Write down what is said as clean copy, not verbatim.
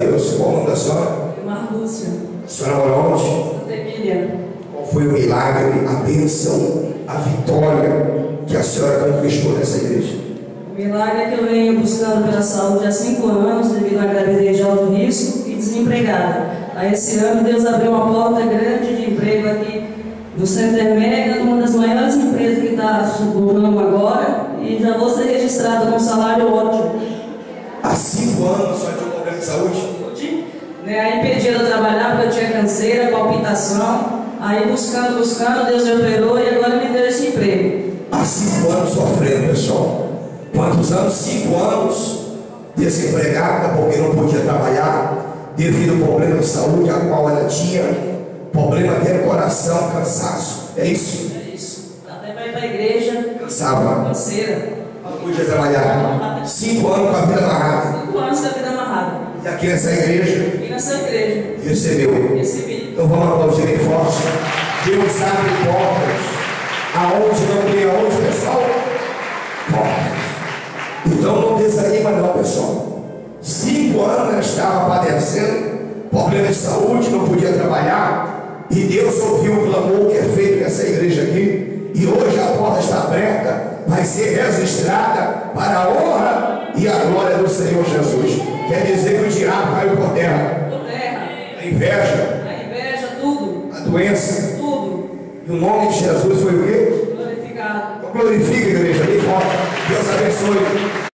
Deus, qual o nome da senhora? Marlúcia. A senhora mora onde? Santa Emília. Qual foi o milagre, a bênção, a vitória que a senhora conquistou nessa igreja? O milagre é que eu venho buscando pela saúde há 5 anos, devido à gravidez de alto risco e desempregada. Aí esse ano Deus abriu uma porta grande de emprego aqui no Center Mega, uma das maiores empresas que está no ramo agora, e já vou ser registrada com um salário ótimo. Há 5 anos a senhora tinha um problema de saúde? Aí impediram de trabalhar porque eu tinha canseira, palpitação. Aí buscando, Deus me operou e agora me deu esse emprego. Há 5 anos sofrendo, pessoal. Quantos anos? 5 anos desempregada porque não podia trabalhar devido ao problema de saúde a qual ela tinha, problema de coração, cansaço. É isso? É isso. Até para ir para a igreja. Cansava. Canseira. Não podia trabalhar. 5 anos com a vida amarrada. 5 anos com a vida amarrada. E aqui nessa igreja? E nessa igreja. Recebeu. Recebi. Então vamos aplaudir bem forte. Deus abre portas. Aonde não tem aonde, pessoal? Portas. Então não desanima não, pessoal. 5 anos ela estava padecendo problema de saúde, não podia trabalhar, e Deus ouviu o clamor que é feito nessa igreja aqui, e hoje a porta está aberta, vai ser registrada para a honra e a glória do Senhor Jesus. Quer dizer que o diabo caiu por terra. Por terra. A inveja, tudo. a doença, tudo. E o nome de Jesus foi o quê? Glorificado. Então glorifica, igreja, bem forte. Deus abençoe.